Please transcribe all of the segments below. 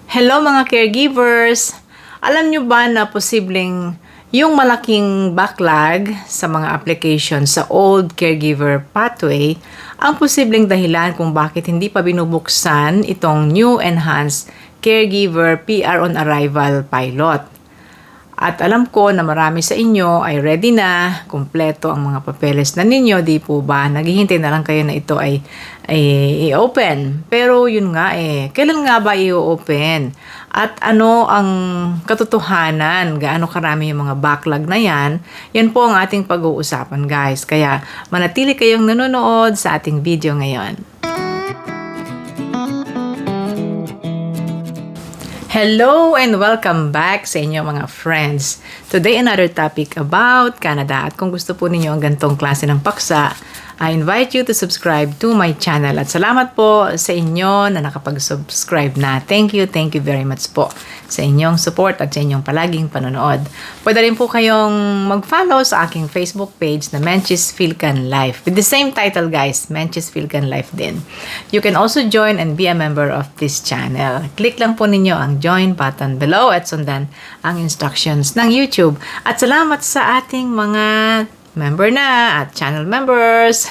Hello mga caregivers! Alam nyo ba na posibleng yung malaking backlog sa mga application sa old caregiver pathway ang posibleng dahilan kung bakit hindi pa binubuksan itong new enhanced caregiver PR on arrival pilot. At alam ko na marami sa inyo ay ready na, kumpleto ang mga papeles na ninyo, di po ba? Naghihintay na lang kayo na ito ay i-open. Pero yun nga kailan nga ba i-open? At ano ang katotohanan? Gaano karami yung mga backlog na yan? Yan po ang ating pag-uusapan guys. Kaya manatili kayong nanonood sa ating video ngayon. Hello and welcome back sa inyo mga friends. Today another topic about Canada. At kung gusto po ninyo ang gantong klase ng paksa, I invite you to subscribe to my channel. At salamat po sa inyo na nakapag-subscribe na. Thank you very much po sa inyong support at sa inyong palaging panonood. Pwede rin po kayong mag-follow sa aking Facebook page na Menchis Philcan Life. With the same title guys, Menchis Philcan Life din. You can also join and be a member of this channel. Click lang po ninyo ang join button below at sundan ang instructions ng YouTube. At salamat sa ating mga member na at channel members.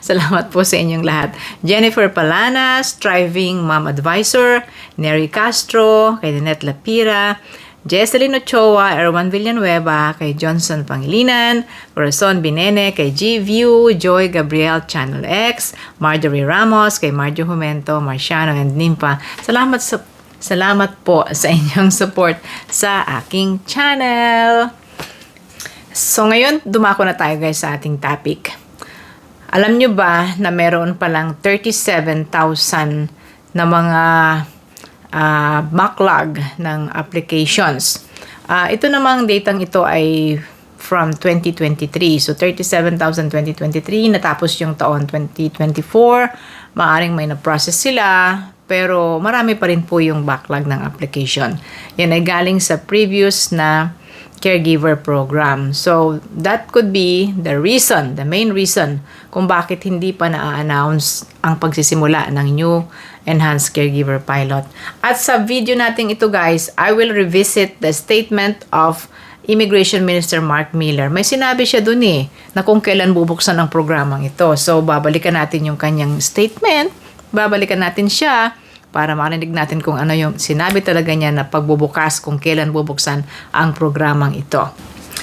Salamat po sa inyong lahat. Jennifer Palanas, Striving Mom Advisor, Nery Castro, kay Dinette Lapira, Jesseline Ochoa, Erwan Villanueva, kay Johnson Pangilinan, Corazon Binene, kay G-View, Joy Gabriel, Channel X, Marjorie Ramos, kay Marjo Jumento, Marciano, and Nimpa. Salamat po sa inyong support sa aking channel. So ngayon, dumako na tayo guys sa ating topic. Alam nyo ba na meron palang 37,000 na mga backlog ng applications. Ito namang datang ito ay from 2023. So 37,000 2023, natapos yung taon 2024. Maaring may na-process sila, pero marami pa rin po yung backlog ng application. Yan ay galing sa previous na caregiver program. So, that could be the main reason kung bakit hindi pa na-announce ang pagsisimula ng new enhanced caregiver pilot. At sa video natin ito guys, I will revisit the statement of Immigration Minister Mark Miller. May sinabi siya dun na kung kailan bubuksan ang programang ito. So, babalikan natin yung kanyang statement, babalikan natin siya, para marinig natin kung ano yung sinabi talaga niya na pagbubukas, kung kailan bubuksan ang programang ito.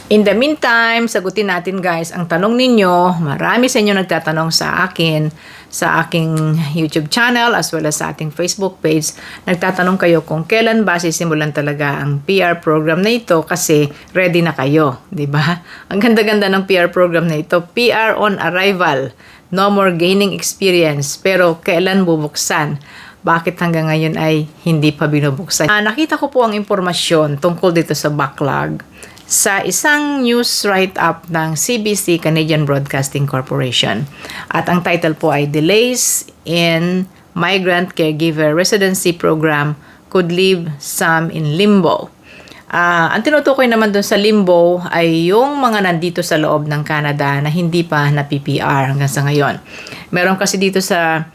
In the meantime, sagutin natin guys ang tanong ninyo. Marami sa inyo nagtatanong sa akin, sa aking YouTube channel as well as sa ating Facebook page. Nagtatanong kayo kung kailan ba sisimulan talaga ang PR program na ito kasi ready na kayo, di ba? Ang ganda-ganda ng PR program na ito, PR on arrival. No more gaining experience, pero kailan bubuksan? Bakit hanggang ngayon ay hindi pa binubuksan? Nakita ko po ang impormasyon tungkol dito sa backlog sa isang news write-up ng CBC, Canadian Broadcasting Corporation. At ang title po ay Delays in Migrant Caregiver Residency Program Could Leave Some in Limbo. Ang tinutukoy naman dun sa limbo ay yung mga nandito sa loob ng Canada na hindi pa na PPR hanggang sa ngayon. Meron kasi dito sa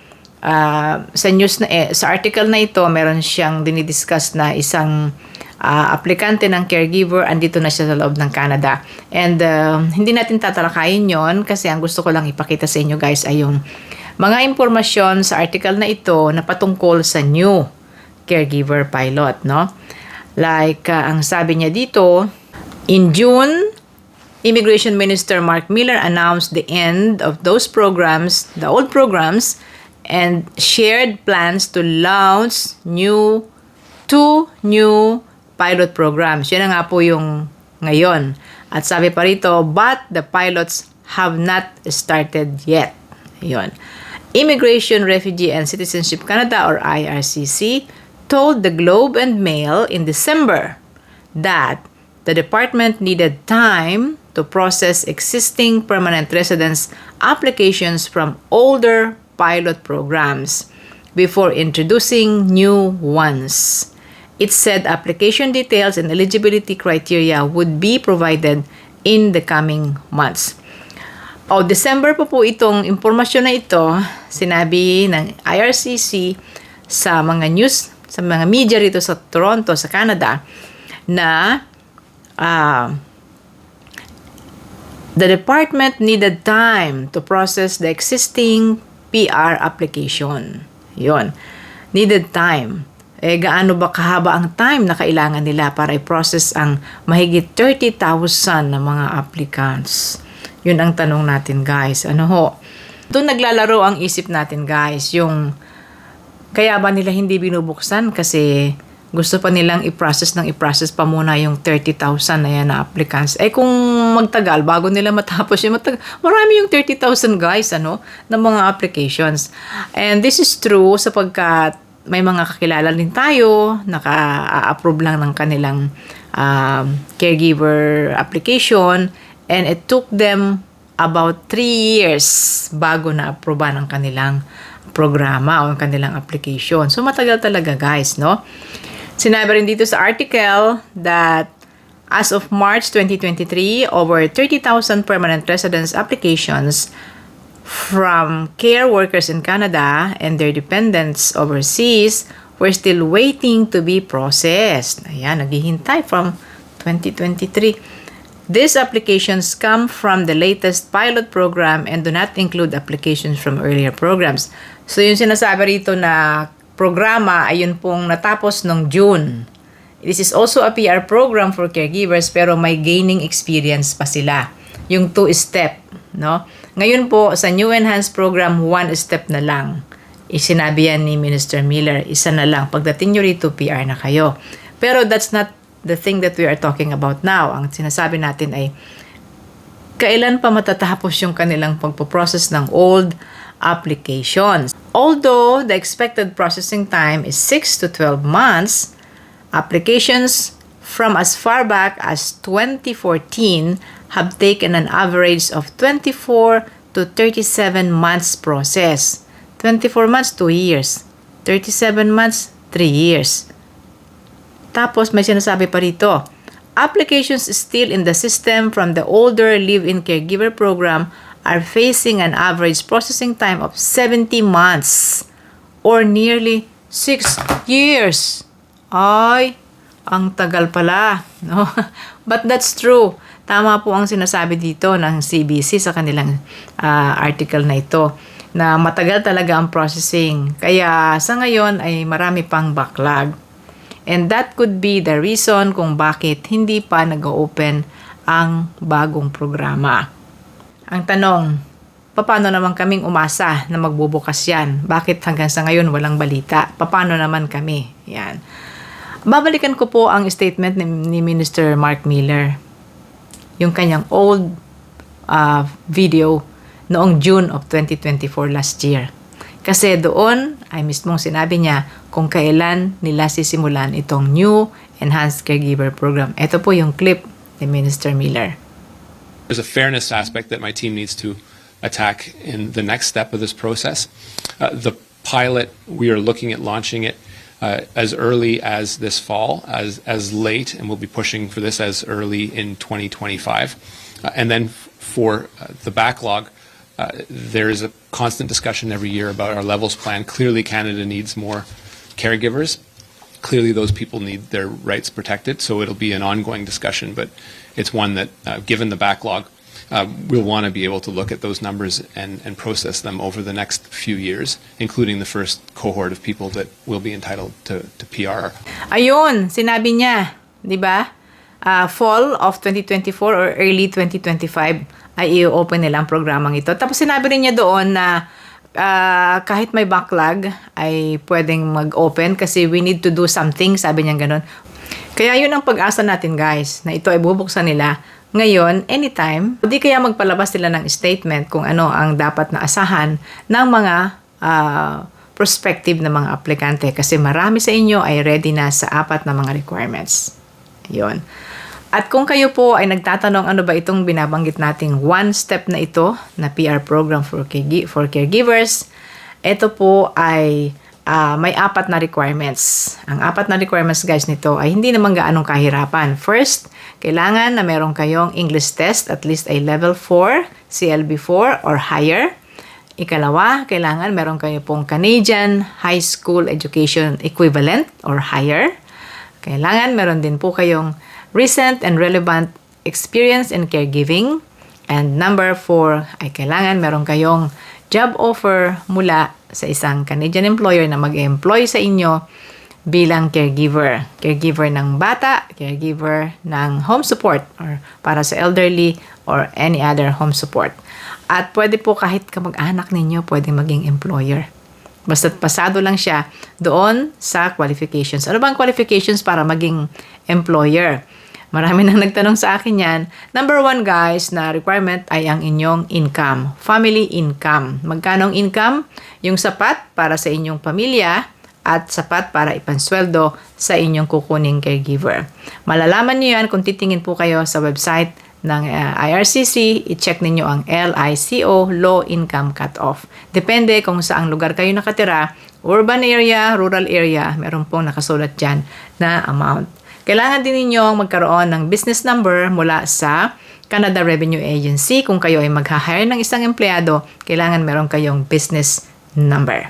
news na sa article na ito, meron siyang dinidiscuss na isang aplikante ng caregiver, andito na siya sa loob ng Canada. And hindi natin tatalakayin yon kasi ang gusto ko lang ipakita sa inyo guys ay yung mga impormasyon sa article na ito na patungkol sa new caregiver pilot, no? Like, ang sabi niya dito, in June, Immigration Minister Mark Miller announced the end of those programs, the old programs, and shared plans to launch two new pilot programs. Yan na nga po yung ngayon. At sabi pa rito, but the pilots have not started yet. Yun. Immigration, Refugee and Citizenship Canada or IRCC told the Globe and Mail in December that the department needed time to process existing permanent residence applications from older pilot programs before introducing new ones. It said application details and eligibility criteria would be provided in the coming months. December po itong impormasyon na ito, sinabi ng IRCC sa mga news sa mga media rito sa Toronto, sa Canada, na the department needed time to process the existing PR application. Yun. Needed time. Gaano ba kahaba ang time na kailangan nila para i-process ang mahigit 30,000 na mga applicants? Yun ang tanong natin, guys. Ano ho? Doon naglalaro ang isip natin, guys. Yung, kaya ba nila hindi binubuksan? Kasi gusto pa nilang i-process pa muna yung 30,000 na yan na applicants. Kung magtagal, bago nila matapos yung marami yung 30,000, guys, na mga applications. And this is true sapagkat may mga kakilala din tayo, naka-approve lang ng kanilang caregiver application, and it took them about 3 years bago na-approve ng kanilang programa o kanilang application. So, matagal talaga, guys, no? Sinabi rin dito sa article that as of March 2023, over 30,000 permanent residence applications from care workers in Canada and their dependents overseas were still waiting to be processed. Ayan, naghihintay from 2023. These applications come from the latest pilot program and do not include applications from earlier programs. So, yung sinasabi rito na programa ay yun pong natapos noong June. This is also a PR program for caregivers pero may gaining experience pa sila. Yung 2-step, no? Ngayon po, sa new enhanced program, 1 step na lang. Isinabi yan ni Minister Miller, isa na lang. Pagdating nyo rito, PR na kayo. Pero that's not the thing that we are talking about now. Ang sinasabi natin ay, kailan pa matatapos yung kanilang pagpo-process ng old applications. Although the expected processing time is 6 to 12 months, applications from as far back as 2014 have taken an average of 24 to 37 months process. 24 months, 2 years. 37 months, 3 years. Tapos may sinasabi pa rito, applications still in the system from the older live-in caregiver program are facing an average processing time of 70 months or nearly 6 years. Ay, ang tagal pala, no? But that's true. Tama po ang sinasabi dito ng CBC sa kanilang article na ito, na matagal talaga ang processing. Kaya sa ngayon ay marami pang backlog. And that could be the reason kung bakit hindi pa nag-open ang bagong programa. Ang tanong, paano naman kaming umasa na magbubukas yan? Bakit hanggang sa ngayon walang balita? Paano naman kami? Yan. Babalikan ko po ang statement ni Minister Mark Miller. Yung kanyang old video noong June of 2024 last year. Kasi doon ay mismong sinabi niya kung kailan nila sisimulan itong new enhanced caregiver program. Ito po yung clip ni Minister Miller. There's a fairness aspect that my team needs to attack in the next step of this process. The pilot, we are looking at launching it as early as this fall, as late, and we'll be pushing for this as early in 2025. And then for the backlog, there is a constant discussion every year about our levels plan. Clearly, Canada needs more caregivers. Clearly, those people need their rights protected, so it'll be an ongoing discussion, but it's one that, given the backlog, we'll want to be able to look at those numbers and process them over the next few years, including the first cohort of people that will be entitled to PR. Ayun, sinabi niya, di ba? Fall of 2024 or early 2025 ay i-open nila ang programang ito. Tapos sinabi rin niya doon na kahit may backlog ay pwedeng mag-open kasi we need to do something, sabi niya ganun. Kaya yun ang pag-asa natin, guys, na ito ay bubuksan nila ngayon, anytime. Hindi kaya magpalabas sila ng statement kung ano ang dapat na asahan ng mga prospective na mga aplikante kasi marami sa inyo ay ready na sa 4 na mga requirements. Yun. At kung kayo po ay nagtatanong ano ba itong binabanggit nating 1 step na ito na PR program for caregivers, ito po ay may 4 na requirements. Ang 4 na requirements, guys, nito ay hindi naman gaanong kahirapan. First, kailangan na meron kayong English test, at least ay level 4, CLB4 or higher. Ikalawa, kailangan meron kayo pong Canadian High School Education Equivalent or higher. Kailangan meron din po kayong recent and relevant experience in caregiving. And number 4 ay kailangan meron kayong job offer mula sa isang Canadian employer na mag-employ sa inyo bilang caregiver. Caregiver ng bata, caregiver ng home support or para sa elderly or any other home support. At pwede po kahit kamag-anak ninyo, pwede maging employer. Basta't pasado lang siya doon sa qualifications. Ano bang qualifications para maging employer? Marami nang nagtanong sa akin yan. Number 1 guys, na requirement ay ang inyong income. Family income. Magkano ang income? Yung sapat para sa inyong pamilya at sapat para ipansweldo sa inyong kukuning caregiver. Malalaman niyo yan kung titingin po kayo sa website ng IRCC, i-check ninyo ang LICO, Low Income Cutoff. Depende kung saang lugar kayo nakatira, urban area, rural area, meron pong nakasulat dyan na amount. Kailangan din ninyo magkaroon ng business number mula sa Canada Revenue Agency. Kung kayo ay mag-hire ng isang empleyado, kailangan meron kayong business number.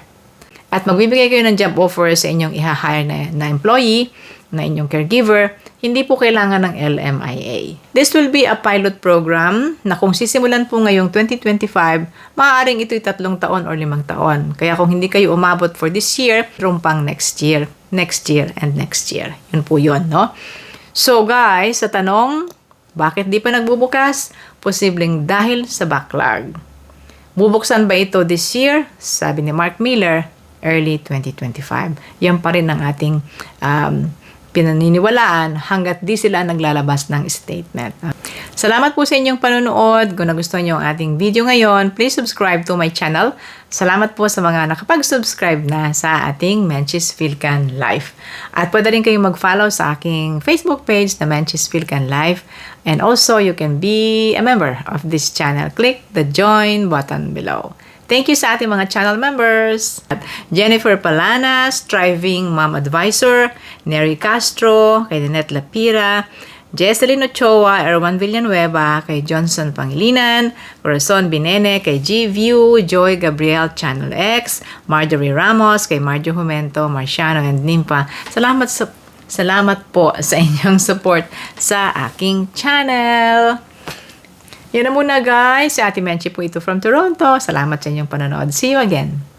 At magbibigay kayo ng job offer sa inyong i-hire na employee, na inyong caregiver, hindi po kailangan ng LMIA. This will be a pilot program na kung sisimulan po ngayong 2025, maaaring ito'y 3 taon or 5 taon. Kaya kung hindi kayo umabot for this year, pang next year, and next year. Yun po yun, no? So guys, sa tanong, bakit di pa nagbubukas? Posibleng dahil sa backlog. Bubuksan ba ito this year? Sabi ni Mark Miller, early 2025. Yan pa rin ang ating pinaniniwalaan hanggat di sila naglalabas ng statement. Salamat po sa inyong panonood. Kung nagustuhan niyo ang ating video ngayon, please subscribe to my channel. Salamat po sa mga nakapag-subscribe na sa ating Menchis Philcan Life. At pwede rin kayong mag-follow sa aking Facebook page na Menchis Philcan Life. And also, you can be a member of this channel. Click the join button below. Thank you sa ating mga channel members. Jennifer Palanas, Striving Mom Advisor, Neri Castro, kay Dinette Lapira, Jesseline Ochoa, Erwan Villanueva, kay Johnson Pangilinan, Corazon Binene, kay G-View, Joy Gabriel, Channel X, Marjorie Ramos, kay Marjo Jumento, Marciano, and Nimpa. Salamat po sa inyong support sa aking channel. Yan na muna guys. Si Ate Menchi po ito from Toronto. Salamat sa inyong panonood. See you again.